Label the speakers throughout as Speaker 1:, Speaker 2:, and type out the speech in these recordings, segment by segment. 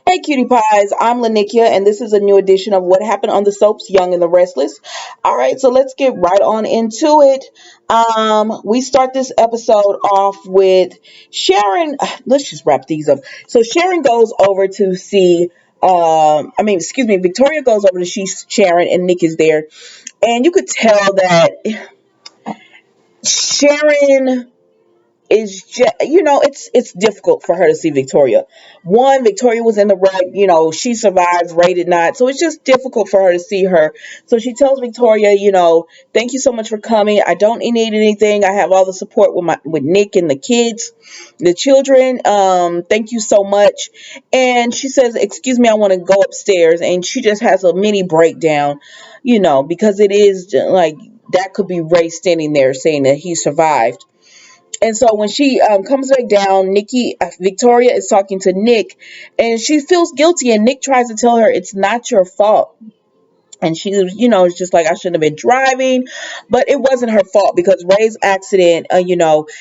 Speaker 1: Hey, cutie pies. I'm Lanikia, and this is a new edition of What Happened on the Soaps, Young and the Restless. All right, so let's get right on into it. We start this episode off with Sharon. Let's just wrap these up. So Sharon goes over to see. Excuse me. Victoria goes over to see Sharon, and Nick is there, and you could tell that Sharon is just, it's difficult for her to see Victoria. One, Victoria was in the wreck, she survived, Ray did not, so it's just difficult for her to see her. So she tells Victoria, thank you so much for coming. I don't need anything. I have all the support with Nick and the kids, the children. Thank you so much. And she says, excuse me, I want to go upstairs. And she just has a mini breakdown, because it is like that could be Ray standing there saying that he survived. And so when she comes back down, Victoria is talking to Nick, and she feels guilty. And Nick tries to tell her it's not your fault. And she, is just like, I shouldn't have been driving, but it wasn't her fault because Ray's accident,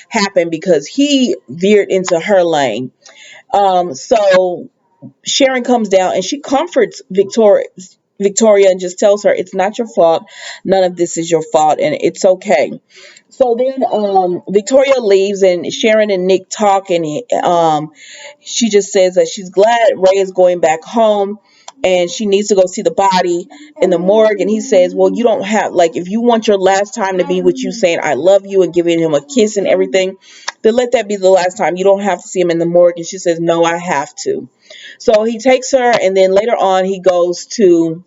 Speaker 1: happened because he veered into her lane. So Sharon comes down and she comforts Victoria and just tells her it's not your fault. None of this is your fault, and it's okay. So then Victoria leaves and Sharon and Nick talk, and she just says that she's glad Ray is going back home and she needs to go see the body in the morgue. And he says, well, you don't have, like, if you want your last time to be with you saying I love you and giving him a kiss and everything, then let that be the last time. You don't have to see him in the morgue. And she says, no, I have to. So he takes her, and then later on he goes to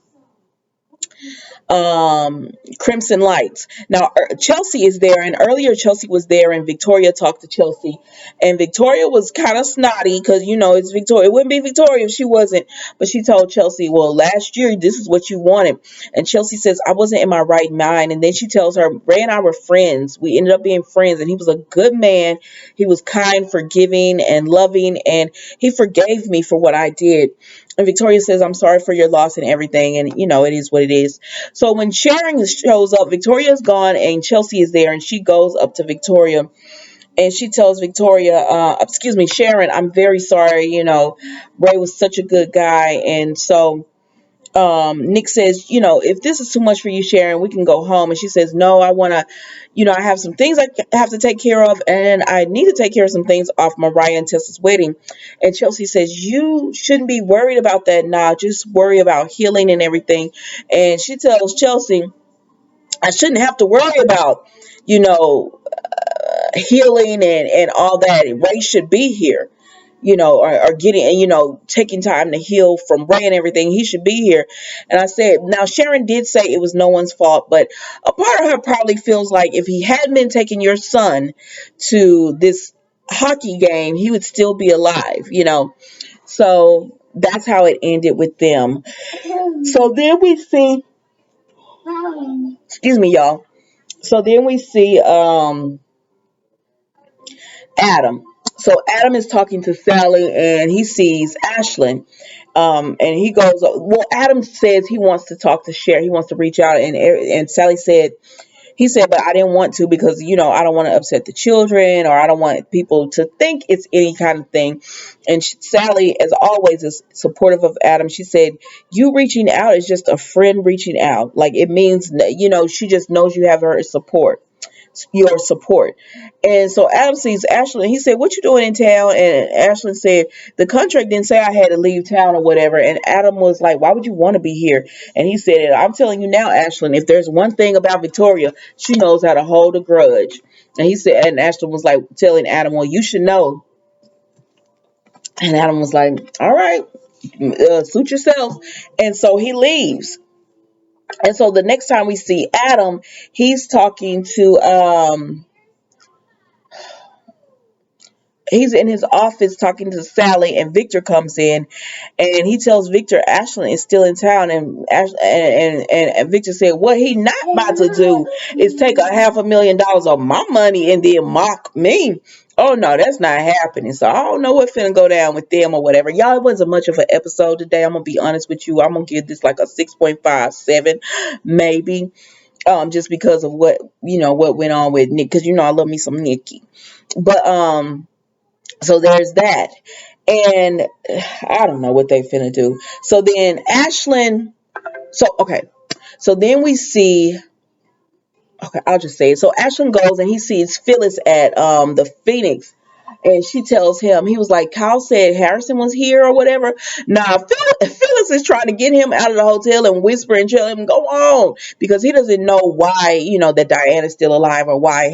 Speaker 1: Crimson Lights. Now Chelsea is there, and earlier Chelsea was there, and Victoria talked to Chelsea, and Victoria was kind of snotty because it's Victoria. It wouldn't be Victoria if she wasn't, but she told Chelsea, well, last year this is what you wanted. And Chelsea says, I wasn't in my right mind. And then she tells her, Ray and I were friends. We ended up being friends, and he was a good man. He was kind, forgiving, and loving, and he forgave me for what I did. And Victoria says, I'm sorry for your loss and everything. And, it is what it is. So when Sharon shows up, Victoria's gone and Chelsea is there. And she goes up to Victoria and she tells Sharon, I'm very sorry. Ray was such a good guy. And so Nick says, if this is too much for you, Sharon, we can go home. And she says, no, I want to, I have some things I have to take care of, and I need to take care of some things off Mariah and Tessa's wedding. And Chelsea says, you shouldn't be worried about that now. Just worry about healing and everything. And she tells Chelsea, I shouldn't have to worry about, you know, healing and all that. Ray should be here, or getting, and, taking time to heal from Ray and everything. He should be here. And I said, now Sharon did say it was no one's fault, but a part of her probably feels like if he hadn't been taking your son to this hockey game, he would still be alive. So that's how it ended with them. So then we see, excuse me, y'all. So then we see Adam. So Adam is talking to Sally and he sees Ashlyn. And he goes, well, Adam says he wants to talk to Cher. He wants to reach out. And Sally said, he said, but I didn't want to because, I don't want to upset the children, or I don't want people to think it's any kind of thing. And Sally, as always, is supportive of Adam. She said, you reaching out is just a friend reaching out. Like, it means, she just knows you have her support, your support. And so Adam sees Ashlyn. He said, what you doing in town? And Ashlyn said, the contract didn't say I had to leave town or whatever. And Adam was like, why would you want to be here? And he said, I'm telling you now, Ashlyn, if there's one thing about Victoria, she knows how to hold a grudge. And he said, and Ashlyn was like telling Adam, well, you should know. And Adam was like, all right, suit yourself. And so he leaves. And so the next time we see Adam, he's talking to he's in his office talking to Sally, and Victor comes in, and he tells Victor Ashlyn is still in town, and and Victor said what he not about to do is take $500,000 of my money and then mock me. Oh no, that's not happening. So I don't know what's finna go down with them or whatever. Y'all, it wasn't much of an episode today. I'm gonna be honest with you. I'm gonna give this like a 6.57, maybe. Just because of what went on with Nick, because I love me some Nikki. But So there's that. And I don't know what they finna do. So then Ashlyn, so okay. So then we see, okay, I'll just say it. So Ashland goes and he sees Phyllis at the Phoenix, and she tells him, he was like, Kyle said Harrison was here or whatever. Nah, Phyllis is trying to get him out of the hotel and whisper and tell him go on, because he doesn't know why, that Diane is still alive, or why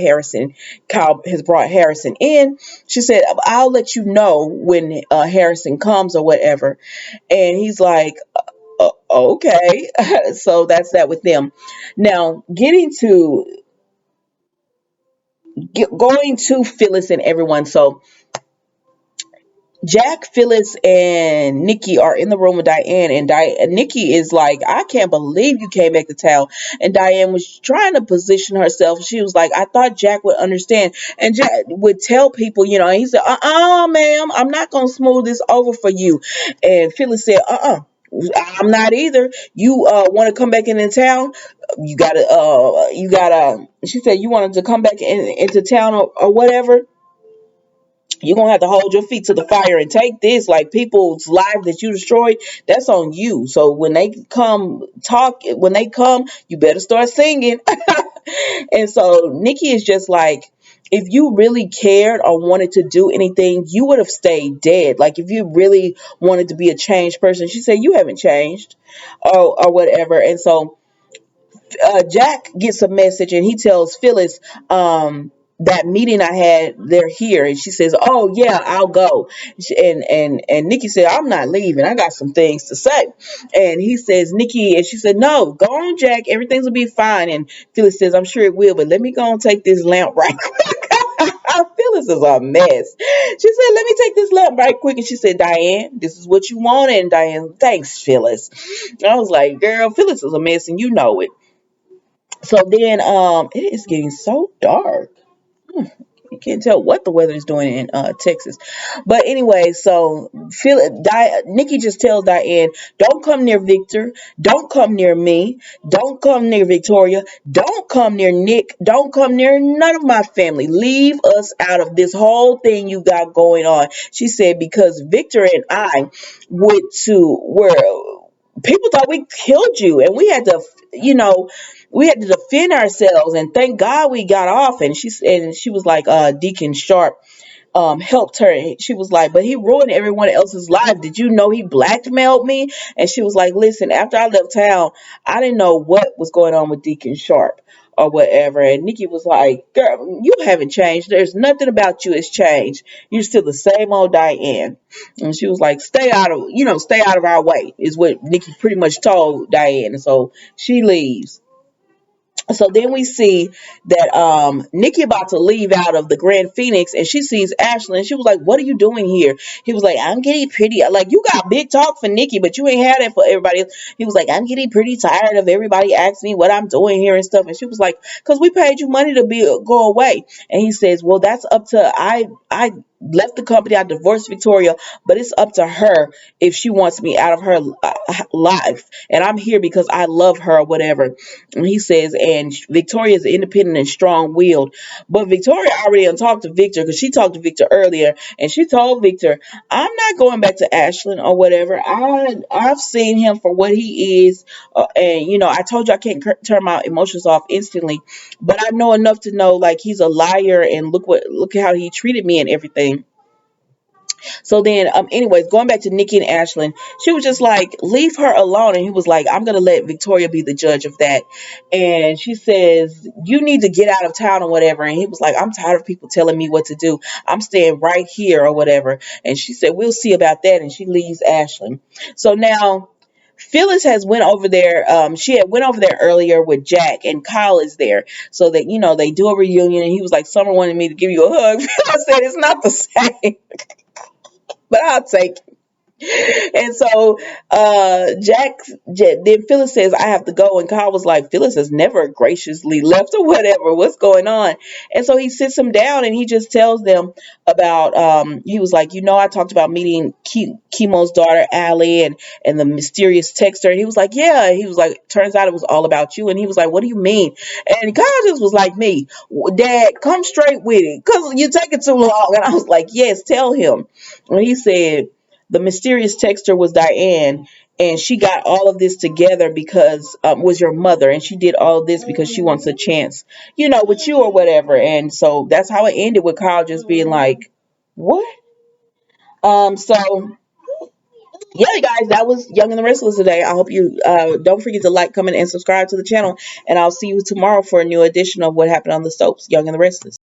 Speaker 1: Kyle has brought Harrison in. She said, I'll let you know when Harrison comes or whatever. And he's like, okay. So that's that with them. Now, going to Phyllis and everyone. So Jack, Phyllis, and Nikki are in the room with Diane, and Nikki is like, "I can't believe you came back to town." And Diane was trying to position herself. She was like, "I thought Jack would understand," and Jack would tell people, and he said, ma'am, I'm not gonna smooth this over for you." And Phyllis said, I'm not either. You want to come back into town? You gotta. She said, you wanted to come back into town, or whatever. You're gonna have to hold your feet to the fire and take this. Like, people's lives that you destroyed, that's on you. So when they come, you better start singing. And so Nikki is just like, if you really cared or wanted to do anything, you would have stayed dead. Like, if you really wanted to be a changed person, she said, you haven't changed, or whatever. And so Jack gets a message and he tells Phyllis, that meeting I had, they're here. And she says, oh yeah, I'll go. And Nikki said, I'm not leaving. I got some things to say. And he says, Nikki, and she said, no, go on, Jack. Everything's will be fine. And Phyllis says, I'm sure it will, but let me go and take this lamp right quick. Phyllis is a mess. She said, let me take this lamp right quick. And she said, Diane, this is what you wanted. And Diane, thanks, Phyllis. And I was like, girl, Phyllis is a mess, and you know it. So then it is getting so dark. You can't tell what the weather is doing in Texas. But anyway, so Nikki just tells Diane, don't come near Victor. Don't come near me. Don't come near Victoria. Don't come near Nick. Don't come near none of my family. Leave us out of this whole thing you got going on. She said, because Victor and I went to where people thought we killed you, and we had to defend ourselves, and thank God we got off. And she was like, Deacon Sharp helped her. She was like, but he ruined everyone else's life. Did you know he blackmailed me? And she was like, listen, after I left town, I didn't know what was going on with Deacon Sharp or whatever. And Nikki was like, girl, you haven't changed. There's nothing about you has changed. You're still the same old Diane. And she was like, stay out of our way, is what Nikki pretty much told Diane. And so she leaves. So then we see that Nikki about to leave out of the Grand Phoenix, and she sees Ashley, and she was like, what are you doing here? He was like, I'm getting pretty, like, you got big talk for Nikki, but you ain't had it for everybody else. He was like, I'm getting pretty tired of everybody asking me what I'm doing here and stuff. And she was like, because we paid you money to go away. And he says, well, that's up to, I left the company, I divorced Victoria, but it's up to her if she wants me out of her life, and I'm here because I love her or whatever. And he says, and Victoria is independent and strong-willed. But Victoria already talked to Victor, because she talked to Victor earlier, and she told Victor, I'm not going back to Ashland or whatever. I've seen him for what he is, and I told you I can't turn my emotions off instantly, but I know enough to know, like, he's a liar, and look how he treated me and everything. So then, anyways, going back to Nikki and Ashlyn, she was just like, leave her alone. And he was like, I'm going to let Victoria be the judge of that. And she says, you need to get out of town or whatever. And he was like, I'm tired of people telling me what to do. I'm staying right here or whatever. And she said, we'll see about that. And she leaves Ashlyn. So now, Phyllis has went over there. She had went over there earlier with Jack, and Kyle is there, so that they do a reunion. And he was like, "Summer wanted me to give you a hug." I said, "It's not the same, but I'll take it." And so then Phyllis says, I have to go. And Kyle was like, Phyllis has never graciously left or whatever. What's going on? And so he sits them down and he just tells them about, he was like, I talked about meeting Chemo's daughter, Allie, and the mysterious texter. And he was like, yeah. He was like, turns out it was all about you. And he was like, what do you mean? And Kyle just was like me, Dad, come straight with it because you're taking too long. And I was like, yes, tell him. And he said, the mysterious texter was Diane, and she got all of this together because was your mother, and she did all of this because she wants a chance, with you or whatever. And so that's how it ended with Kyle just being like, "What?" So yeah, guys, that was Young and the Restless today. I hope you don't forget to like, comment, and subscribe to the channel, and I'll see you tomorrow for a new edition of What Happened on the Soaps, Young and the Restless.